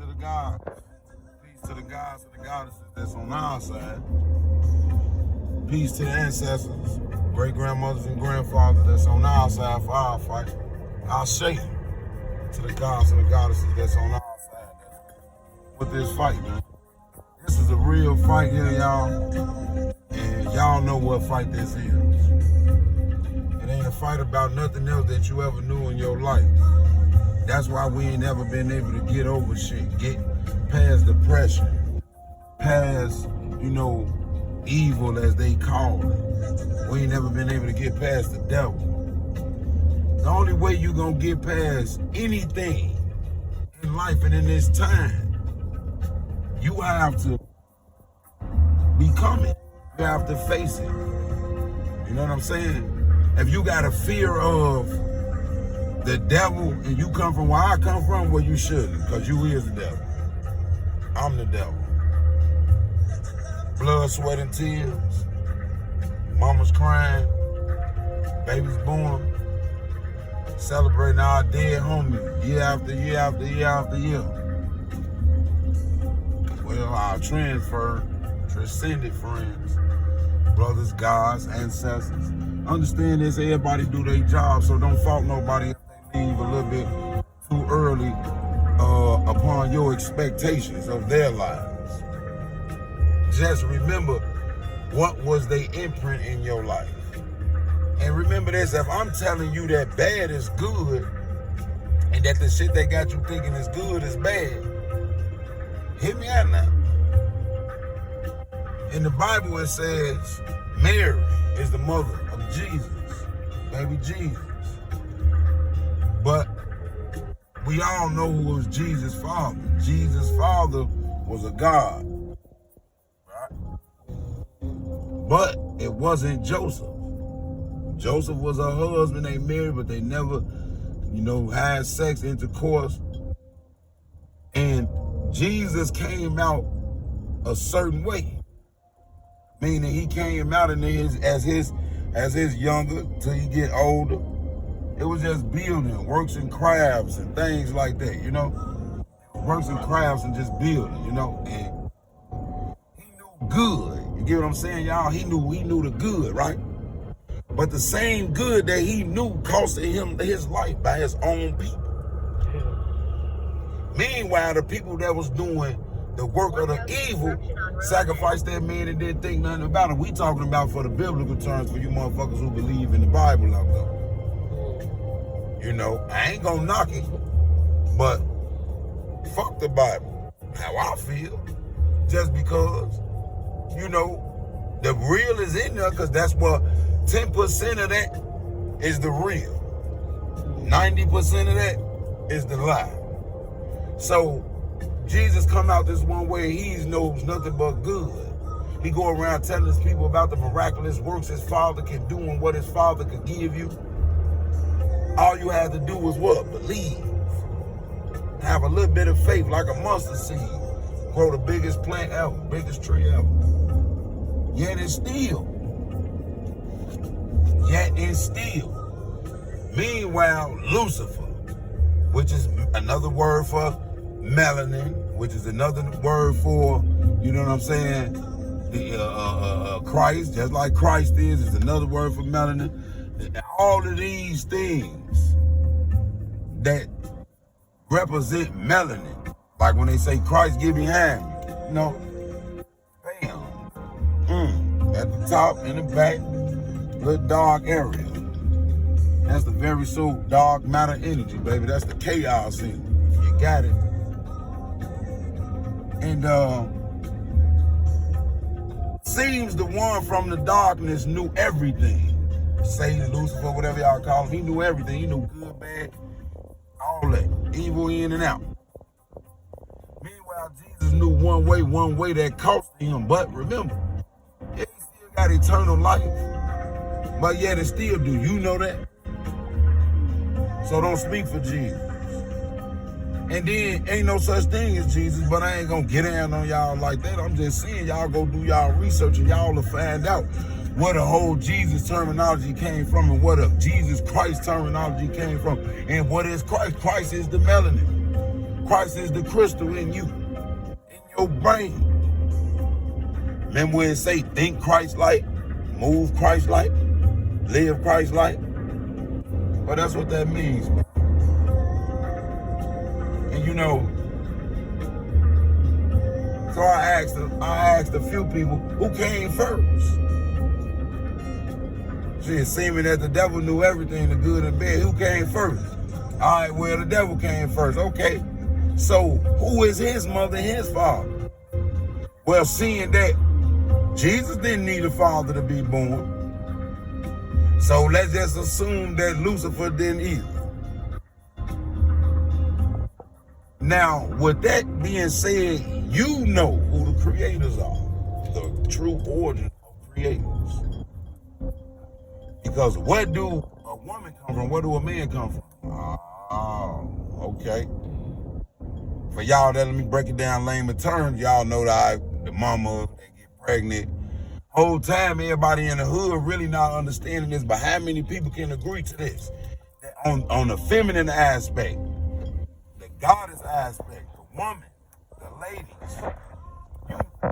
to the God. Peace to the gods and the goddesses that's on our side. Peace to the ancestors, great grandmothers and grandfathers that's on our side for our fight. I'll shake to the gods and the goddesses that's on our side with this fight, man. This is a real fight here, y'all. And y'all know what fight this is. It ain't a fight about nothing else that you ever knew in your life. That's why we ain't never been able to get over shit, get past depression, past, evil as they call it. We ain't never been able to get past the devil. The only way you gonna get past anything in life and in this time, you have to become it. You have to face it. You know what I'm saying? If you got a fear of the devil and you come from where I come from, well, you shouldn't, because you is the devil. I'm the devil. Blood, sweat, and tears. Mama's crying. Baby's born. Celebrating our dead homies year after year after year after year. Well, our transcended friends, brothers, gods, ancestors. Understand this, everybody do their job, so don't fault nobody if they leave a little bit too early upon your expectations of their lives. Just remember what was their imprint in your life. And remember this, if I'm telling you that bad is good, and that the shit they got you thinking is good is bad, hit me out now. In the Bible it says, Mary is the mother of Jesus, baby Jesus. But we all know who was Jesus' father. Jesus' father was a God, right? But it wasn't Joseph. Joseph was her husband, they married, but they never, had sex, intercourse. And Jesus came out a certain way. Meaning he came out in as his younger till he get older. It was just building, works and crafts and things like that, Works and crafts and just building, And he knew good. You get what I'm saying, y'all? He knew the good, right? But the same good that he knew costed him his life by his own people. Meanwhile, the people that was doing the work of the evil sacrificed that man and didn't think nothing about it. We talking about for the biblical terms for you motherfuckers who believe in the Bible out there. I ain't gonna knock it, but fuck the Bible. How I feel. Just because, the real is in there, because that's what 10% of that is the real. 90% of that is the lie. So Jesus come out this one way, he knows nothing but good. He go around telling his people about the miraculous works his father can do and what his father can give you. All you had to do was what? Believe. Have a little bit of faith, like a mustard seed. Grow the biggest plant ever, biggest tree ever. Yet and still. Meanwhile, Lucifer, which is another word for melanin, which is another word for, Christ, just like Christ is another word for melanin. All of these things that represent melanin, like when they say Christ give me hand, bam, at the top and the back, little dark area. That's the very soul, dark matter energy, baby. That's the chaos in it. You got it. And seems the one from the darkness knew everything. Satan, Lucifer, whatever y'all call him, he knew everything. He knew good, bad, all that, evil in and out. Meanwhile, Jesus knew one way that cost him. But remember, he still got eternal life. But yet it still do. You know that? So don't speak for Jesus. And then ain't no such thing as Jesus, but I ain't gonna get down on y'all like that. I'm just saying y'all go do y'all research and y'all will find out where the whole Jesus terminology came from and where the Jesus Christ terminology came from. And what is Christ? Christ is the melanin. Christ is the crystal in you, in your brain. Remember when it say think Christ-like, move Christ-like, live Christ-like? Well, that's what that means. And you know, so I asked a few people who came first. It seeming that the devil knew everything, the good and bad. Who came first? All right, well, the devil came first. Okay, so who is his mother and his father? Well, seeing that Jesus didn't need a father to be born, so let's just assume that Lucifer didn't either. Now, with that being said, you know who the creators are, the true origin of creators. Because where do a woman come from? Where do a man come from? Oh, okay. For y'all that let me break it down layman terms, y'all know that the mama, they get pregnant. Whole time everybody in the hood really not understanding this, but how many people can agree to this? That on the feminine aspect, the goddess aspect, the woman, the ladies,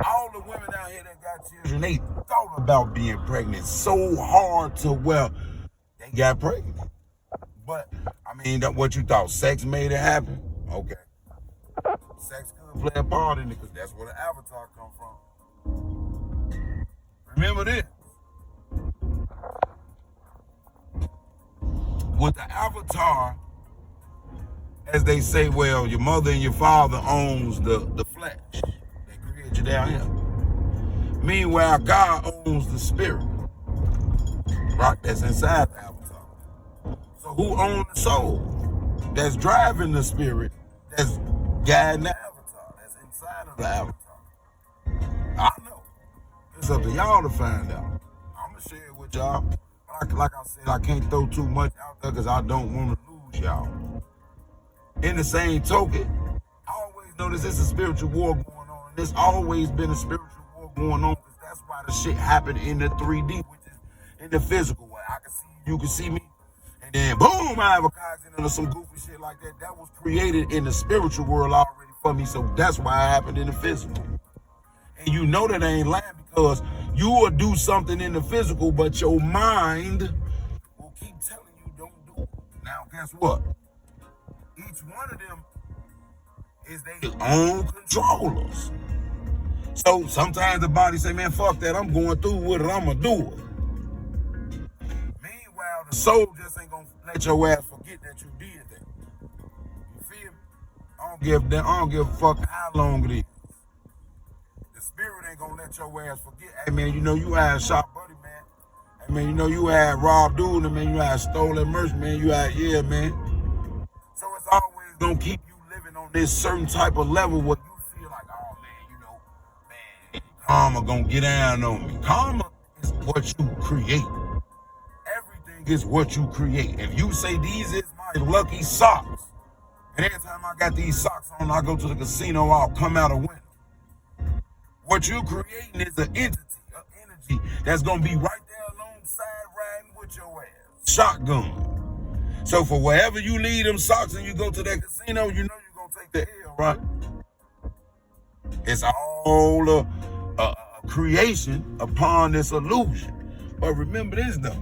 all the women out here that got children, they thought about being pregnant so hard to, well, they got pregnant. But, I mean, what you thought, sex made it happen? Okay. Sex could play a part in it because that's where the avatar come from. Remember this. With the avatar, as they say, well, your mother and your father owns the flesh. They create you down here. Meanwhile, God owns the spirit. Right? That's inside the avatar. So who owns the soul? That's driving the spirit. That's guiding the avatar. That's inside of the avatar. I know. It's up to y'all to find out. I'm going to share it with y'all. Like I said, I can't throw too much out there because I don't want to lose y'all. In the same token, I always notice there's a spiritual war going on. There's always been a spiritual war going on because that's why the shit happened in the 3D, which is in the physical way. I can see you can see me, and then boom, I have a cognizant or some goofy shit like that. That was created in the spiritual world already for me, so that's why it happened in the physical. And you know that ain't lying because you will do something in the physical, but your mind will keep telling you don't do it. Now, guess what? Each one of them is their own controllers. So sometimes the body say, man, fuck that, I'm going through with it, I'm going to do it. Meanwhile, the soul just ain't going to let your ass forget that you did that. You feel me? I don't give a fuck how long it is. The spirit ain't going to let your ass forget. Hey, man, you know you had shot buddy, man. Hey, man, you know you had robbed dude, man, you had stolen merch, man, you had, yeah, man. So it's always gonna keep you living on this certain type of level where you feel like, oh man, you know, man, karma gonna get down on me. Karma is what you create. Everything is what you create. If you say these is my lucky socks, and every time I got these socks on, I go to the casino, I'll come out a winner. What you creating is an entity, an energy that's gonna be right there alongside riding with your ass. Shotgun. So for wherever you leave them socks and you go to that casino, you know you're going to take the L, right? It's all a creation upon this illusion. But remember this, though.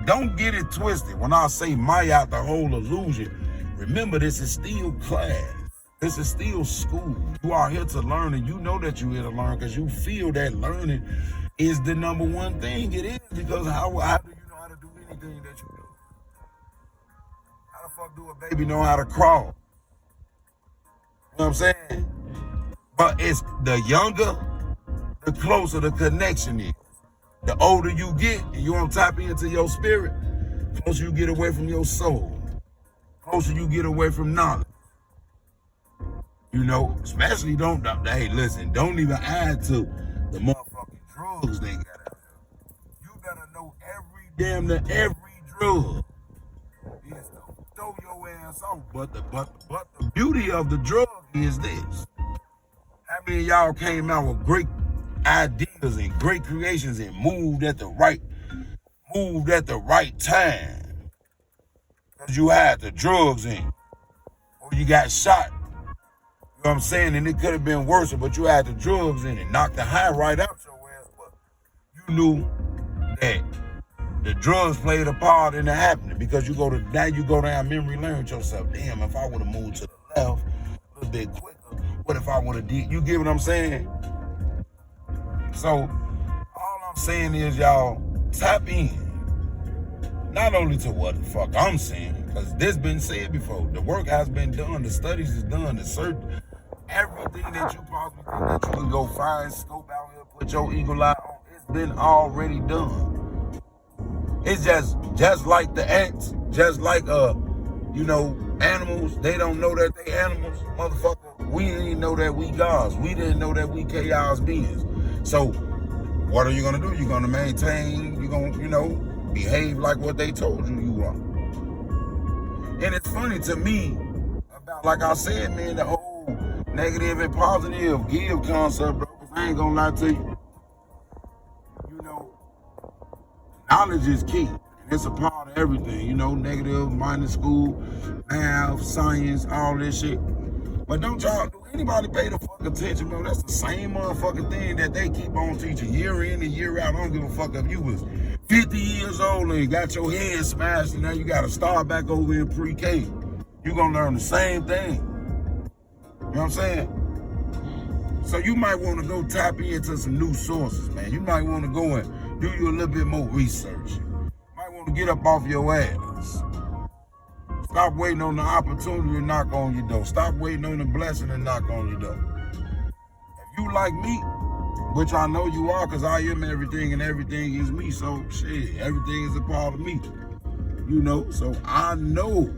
Don't get it twisted. When I say Maya, the whole illusion, remember this is still class. This is still school. You are here to learn, and you know that you're here to learn because you feel that learning is the number one thing. It is because how do you know how to do anything that you do? How the fuck do a baby know how to crawl? You know what I'm saying? But it's the younger, the closer the connection is. The older you get, and you want to tap into your spirit, closer you get away from your soul. Closer you get away from knowledge. You know, especially hey, listen, don't even add to the motherfucking drugs they got out there. You better know damn near every drug. Yes, throw your ass off. But the beauty of the drug is this. How many of y'all came out with great ideas and great creations and moved at the right time? Because you had the drugs in. Or You got shot. You know what I'm saying? And it could have been worse, but you had the drugs in it. Knocked the high right out your ass. But you knew that the drugs played a part in it happening because you go down memory lane with yourself. Damn, if I would have moved to the left a little bit quicker, what if I would have did? You get what I'm saying? So all I'm saying is y'all tap in. Not only to what the fuck I'm saying, because this been said before. The work has been done, the studies is done, the search, everything that you possibly think that you can go find, scope out here, put your eagle eye on, it's been already done. It's just like the ants, just like animals. They don't know that they animals, motherfucker. We didn't know that we gods. We didn't know that we chaos beings. So what are you gonna do? You're gonna maintain. You're gonna behave like what they told you are. And it's funny to me about, like I said, man, the whole negative and positive give concept, bro. I ain't gonna lie to you. Knowledge is key. It's a part of everything, negative, minus school, math, science, all this shit. But do anybody pay the fuck attention, bro? That's the same motherfucking thing that they keep on teaching year in and year out. I don't give a fuck if you was 50 years old and got your head smashed and now you got to start back over in pre-K. You're going to learn the same thing. You know what I'm saying? So you might want to go tap into some new sources, man. You might want to go and do you a little bit more research. You might want to get up off your ass. Stop waiting on the opportunity to knock on your door. Stop waiting on the blessing to knock on your door. If you like me, which I know you are, because I am everything and everything is me. So shit, everything is a part of me. So I know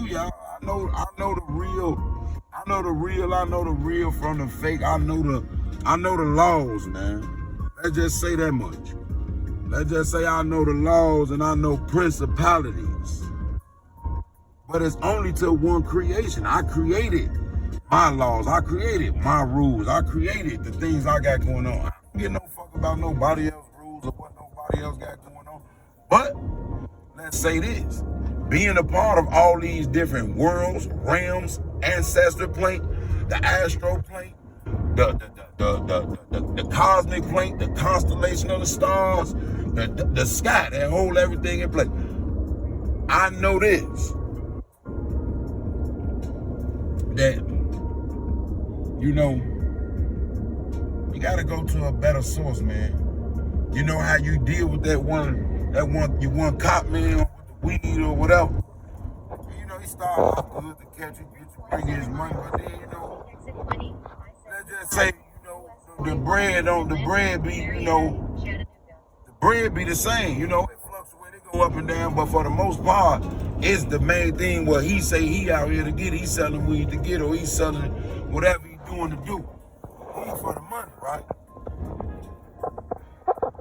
y'all. I know the real. I know the real from the fake. I know the laws, man. Let's just say that much. Let's just say I know the laws and I know principalities. But it's only to one creation. I created my laws. I created my rules. I created the things I got going on. I don't give no fuck about nobody else's rules or what nobody else got going on. But let's say this. Being a part of all these different worlds, realms, ancestor plane, the astro plane, the cosmic plane, the constellation of the stars, the sky that hold everything in place. I know this. That, you gotta go to a better source, man. You know how you deal with that one cop, man, with the weed or whatever. He started off good to catch you, bring his money, but then, let's just say, the bread be the same, it fluctuates, it go up and down, but for the most part, it's the main thing what he say he out here to get. He's selling weed to get, or he's selling whatever he's doing to do. He's for the money, right?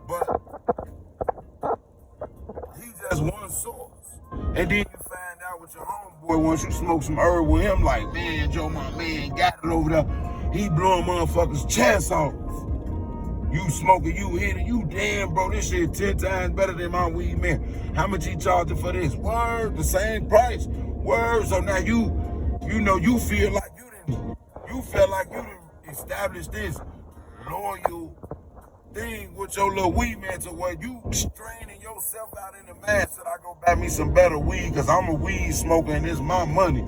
But he's just one source. And then you find out with your homeboy, once you smoke some herb with him, like, man, Joe, my man, got it over there. He blowing motherfuckers' chest off. You smoking, you hitting, you damn, bro, this shit 10 times better than my weed, man. How much he charging for this? Word, the same price. Word, so now you feel like you didn't establish this loyal thing with your little weed, man, to where you straining yourself out in the mass. Should I go buy me some better weed because I'm a weed smoker and it's my money?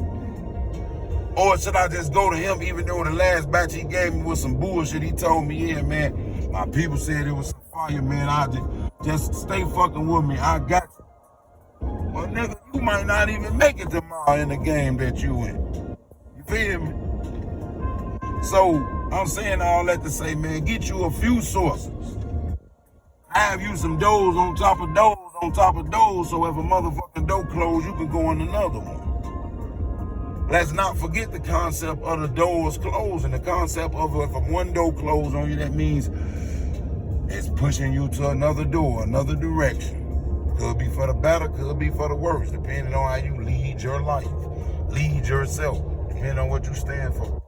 Or should I just go to him, even though the last batch he gave me was some bullshit? He told me, yeah, man, my people said it was some fire, man. I just stay fucking with me. I got you. Well, nigga, you might not even make it tomorrow in the game that you in. You feel me? So I'm saying all that to say, man, get you a few sources. Have you some doors on top of doors on top of doors, so if a motherfucking door closed, you can go in another one. Let's not forget the concept of the doors closing. The concept of if one door closed on you, that means it's pushing you to another door, another direction. Could be for the better, could be for the worse, depending on how you lead your life, lead yourself, depending on what you stand for.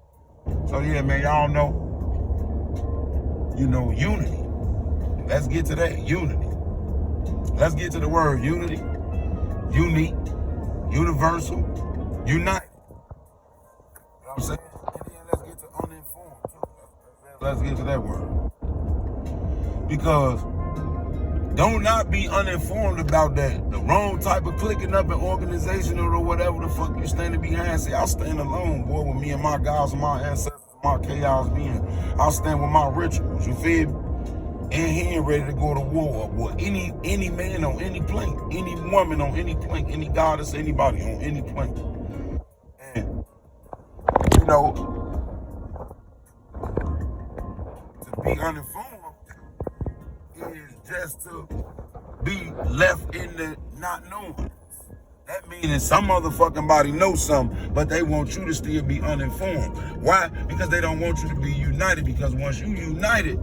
So yeah, man, y'all know, unity. Let's get to that, unity. Let's get to the word unity, unique, universal, united. what I'm saying? And then let's get to uninformed too. Let's get to that word. Because don't not be uninformed about that. The wrong type of clicking up an organization or whatever the fuck you standing behind. See, I'll stand alone, boy, with me and my guys and my ancestors, my chaos being. I'll stand with my rituals, you feel me? And he ain't ready to go to war with any man on any plank, any woman on any plank, any goddess, anybody on any plank. And, you know, to be uninformed is just to be left in the not knowing. That means some motherfucking body knows something, but they want you to still be uninformed. Why? Because they don't want you to be united. Because once you united,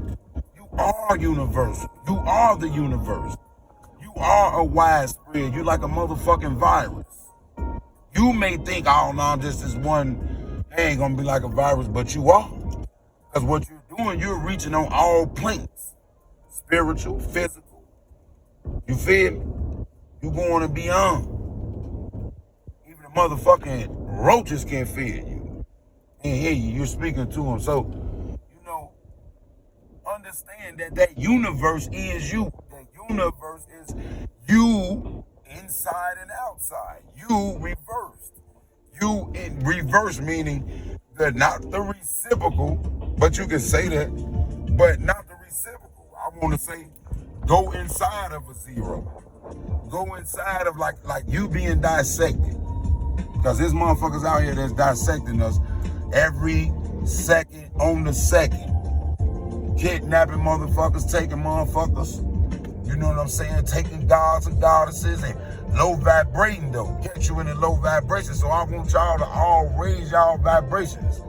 you are universal. You are the universe. You are a widespread. You like a motherfucking virus. You may think, oh no, just this one ain't gonna be like a virus, but you are. Because what you're doing, you're reaching on all planes. Spiritual, physical. You feel me? You going to beyond. Even the motherfucking roaches can't feel you. Can't hear you. You're speaking to them. So, you know, understand that universe is you. That universe is you inside and outside. You reversed. You in reverse meaning that not the reciprocal, but you can say that, but not the reciprocal. I want to say, go inside of a zero. Go inside of like you being dissected. Because there's motherfuckers out here that's dissecting us every second on the second. Kidnapping motherfuckers, taking motherfuckers. You know what I'm saying? Taking gods and goddesses and low vibrating though. Get you in the low vibration. So I want y'all to all raise y'all vibrations.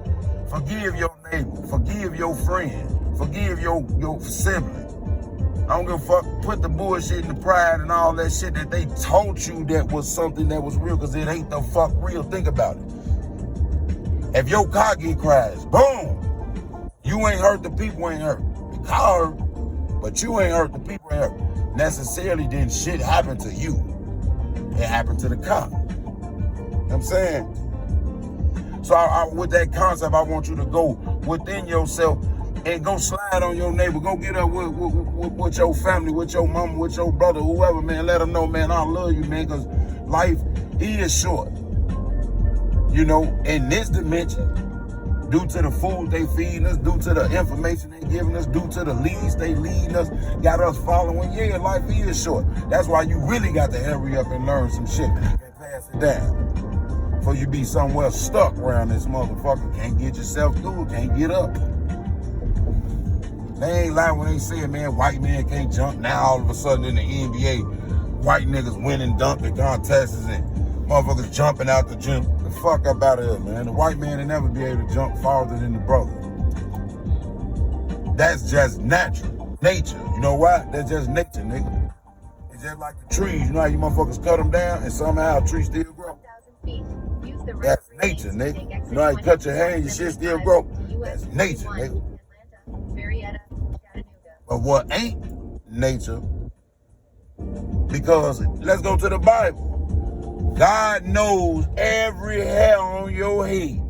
Forgive your neighbor. Forgive your friend. Forgive your sibling. I don't give a fuck. Put the bullshit and the pride and all that shit that they told you that was something that was real, because it ain't the fuck real. Think about it. If your car get crashed, boom, you ain't hurt, the people ain't hurt. The car hurt, but you ain't hurt, the people ain't hurt. Necessarily then shit happened to you. It happened to the car. You know what I'm saying? So with that concept, I want you to go within yourself and go slide on your neighbor. Go get up with your family, with your mama, with your brother, whoever, man. Let them know, man, I love you, man, because life is short. You know, in this dimension, due to the food they feeding us, due to the information they giving us, due to the leads they leading us, got us following, yeah, life is short. That's why you really got to hurry up and learn some shit and pass it down. Before you be somewhere stuck around this motherfucker. Can't get yourself through, can't get up. They ain't like when they say, man, white man can't jump. Now all of a sudden in the NBA, white niggas winning dunking contests and motherfuckers jumping out the gym. The fuck up out of here, man. The white man will never be able to jump farther than the brother. That's just natural. Nature. You know why? That's just nature, nigga. It's just like the trees. You know how you motherfuckers cut them down and somehow a tree still grow? That's nature, nigga. You know how you cut your hair and your shit still grow? That's nature, nigga. But what ain't nature, because let's go to the Bible. God knows every hair on your head.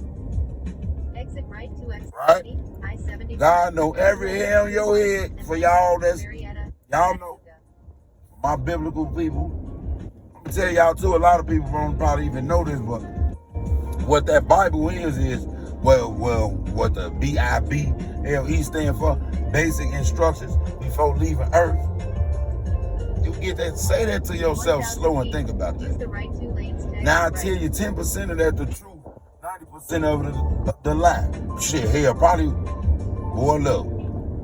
Exit right to exit right? I-70. God know every hair on your head. For y'all that's, y'all know, my biblical people. I'm gonna tell y'all too, a lot of people don't probably even know this, but what that Bible is well, what the BIBLE stand for, basic instructions before leaving Earth. You get that, say that to yourself slow and think about that. Now I tell you, 10% of that the truth, 90% of the lie. Shit, hell, probably, boy, look,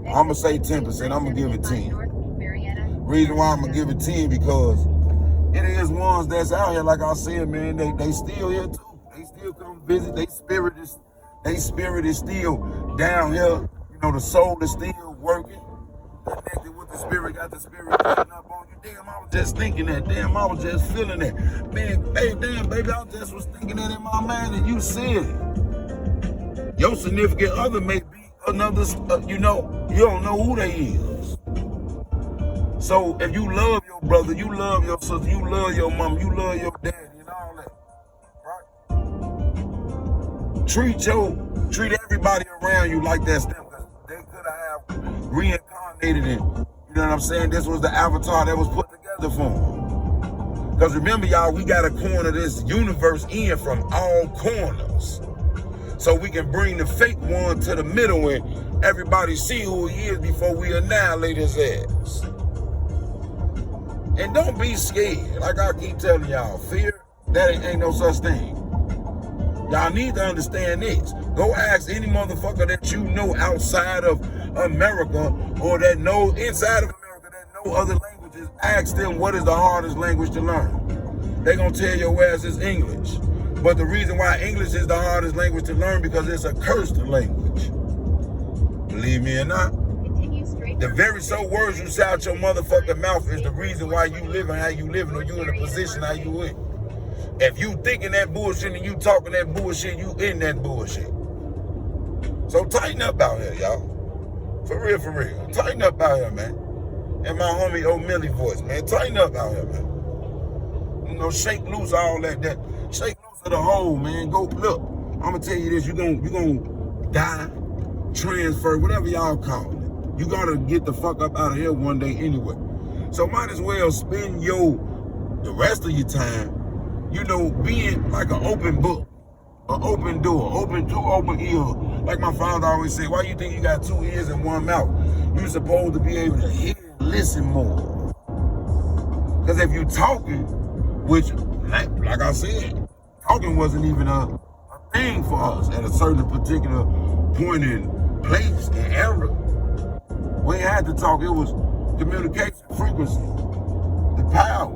I'm gonna say 10%, I'm gonna give it 10. Reason why I'm gonna give it 10, because it is ones that's out here, like I said, man, they still here too. They still come visit, they spirit is still down here. You know, the soul is still working. Connected with the spirit, got the spirit putting up on you. Damn, I was just thinking that. Damn, I was just feeling that. Man, hey, damn, baby, I just was thinking that in my mind, and you said it. Your significant other may be another, you know, you don't know who they is. So if you love your brother, you love your sister, you love your mom, you love your daddy and all that, right? treat everybody around you like that's them, because they could have reincarnated in. You know what I'm saying? This was the avatar that was put together for them. Because remember, y'all, we got to corner this universe in from all corners, so we can bring the fake one to the middle and everybody see who he is before we annihilate his ass. And don't be scared. Like I keep telling y'all, fear, that ain't no such thing. Y'all need to understand this. Go ask any motherfucker that you know outside of America or that know inside of America that know other languages. Ask them what is the hardest language to learn. They gonna tell your ass it's English. But the reason why English is the hardest language to learn because it's a cursed language. Believe me or not. The very so words you say out your motherfucking mouth is the reason why you living how you living or you in the position how you in. If you thinking that bullshit and you talking that bullshit, you in that bullshit. So tighten up out here, y'all. For real, for real. Tighten up out here, man. And my homie O'Milly voice, man. Tighten up out here, man. You know, shake loose all that. Shake loose of the hole, man. Go, look. I'm gonna tell you this. You gonna die, transfer, whatever y'all call it. You gotta get the fuck up out of here one day anyway. So might as well spend the rest of your time, you know, being like an open book, an open door, two open ears. Like my father always said, why you think you got 2 ears and 1 mouth? You're supposed to be able to hear and listen more. Because if you talking, which, like I said, talking wasn't even a thing for us at a certain particular point in place and era. We had to talk. It was communication frequency, the power.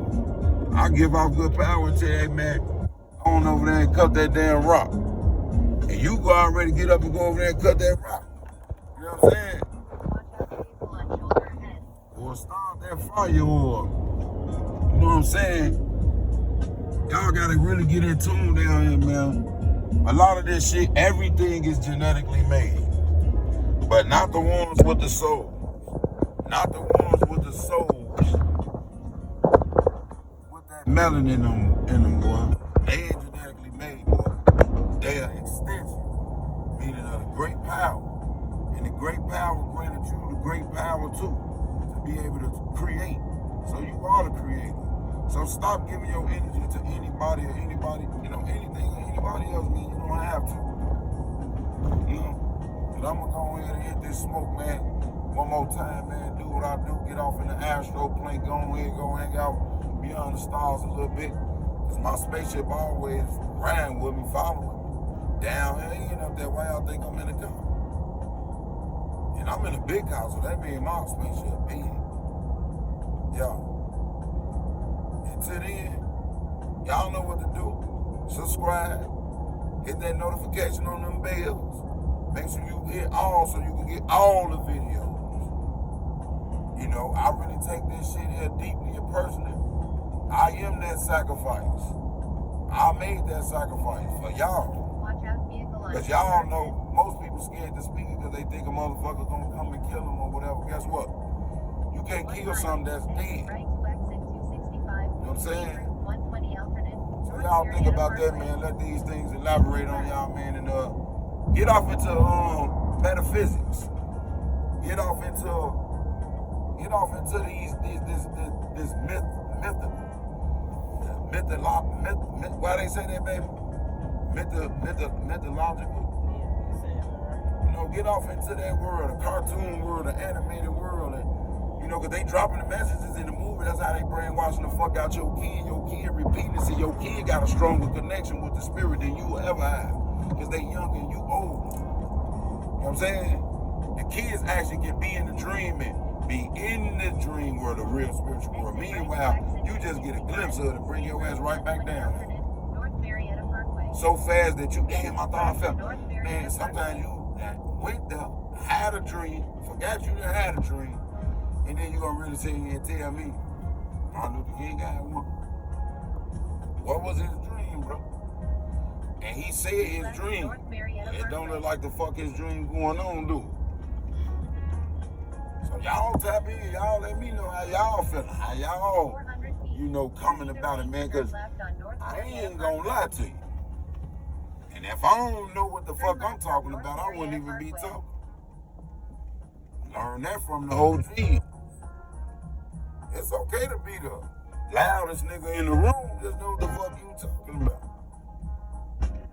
I give off good power and tell you, hey man, go on over there and cut that damn rock. And you go already get up and go over there and cut that rock. You know what I'm saying? Or start that fire, or you know what I'm saying? Y'all gotta really get in tune down here, man. A lot of this shit, everything is genetically made. But not the ones with the soul. Not the ones with the souls. With that melanin in them, boy. They ain't genetically made, boy. They are extension, meaning of the great power. And the great power granted you the great power too, to be able to create. So you are the creator. So stop giving your energy to anybody, you know, anything or anybody else, man. You don't have to. You know? But I'm gonna go ahead and hit this smoke, man. One more time, man. Do what I do. Get off in the astro plane. Go ahead, go hang out beyond the stars a little bit. Cause my spaceship always riding with me, following me. Down here, up there. Why y'all think I'm in the car? And I'm in a big house, so that means my spaceship big. Yo. Until then, y'all know what to do. Subscribe. Hit that notification on them bells. Make sure you hit all so you can get all the videos. You know, I really take this shit here deeply and personally. I am that sacrifice. I made that sacrifice for y'all. Watch out, vehicle. Because y'all know most people scared to speak because they think a motherfucker gonna come and kill them or whatever. Guess what? You can't kill something that's dead. Right to exit 265. You know what I'm saying? 120 alternate. So y'all think about that, man. Let these things elaborate on y'all, man, and get off into metaphysics. Get off into this mythical. Why they say that, baby? Mythological. You know, get off into that world, the cartoon world, the animated world, and you know, cause they dropping the messages in the movie. That's how they brainwashing the fuck out your kid. Your kid repeating it. See, your kid got a stronger connection with the spirit than you will ever have, cause they young and you old. You know what I'm saying? The kids actually can be in the dream and be in the dream world, the real spiritual world. Meanwhile, you just get a glimpse of it and bring your ass right back down. So fast that you, damn, I thought I felt. Man, sometimes you went there, had a dream, forgot you done had a dream, and then you gonna really sit here and tell me, Martin Luther King got one. What was his dream, bro? And he said his dream. It don't look like the fuck his dream going on, do it? So y'all tap in, y'all let me know how y'all feeling, how y'all, you know, coming about it, man, because I ain't gonna lie to you. And if I don't know what the fuck I'm talking about, I wouldn't even be talking. Learn that from the OG. It's okay to be the loudest nigga in the room. Just know what the fuck you talking about.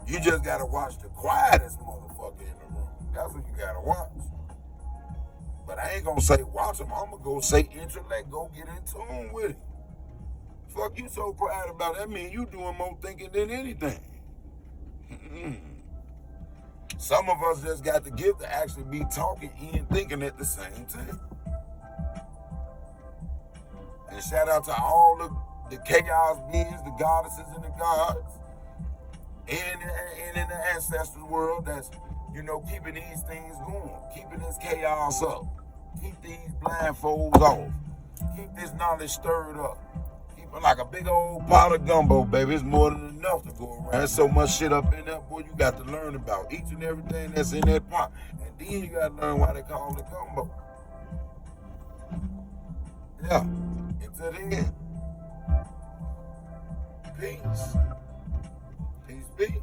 You just gotta watch the quietest motherfucker in the room. That's what you gotta watch. But I ain't gonna say watch him. I'm gonna go say intellect. Go get in tune with him. Fuck you so quiet about that mean you doing more thinking than anything. Some of us just got the gift to actually be talking and thinking at the same time. And shout out to all the chaos beings, the goddesses and the gods, and in the ancestral world that's, keeping these things going, keeping this chaos up, keep these blindfolds off, keep this knowledge stirred up. Like a big old pot of gumbo, baby. It's more than enough to go around. There's so much shit up in there, boy, you got to learn about each and everything that's in that pot. And then you got to learn why they call it gumbo. Yeah. Until then, peace. Peace, peace.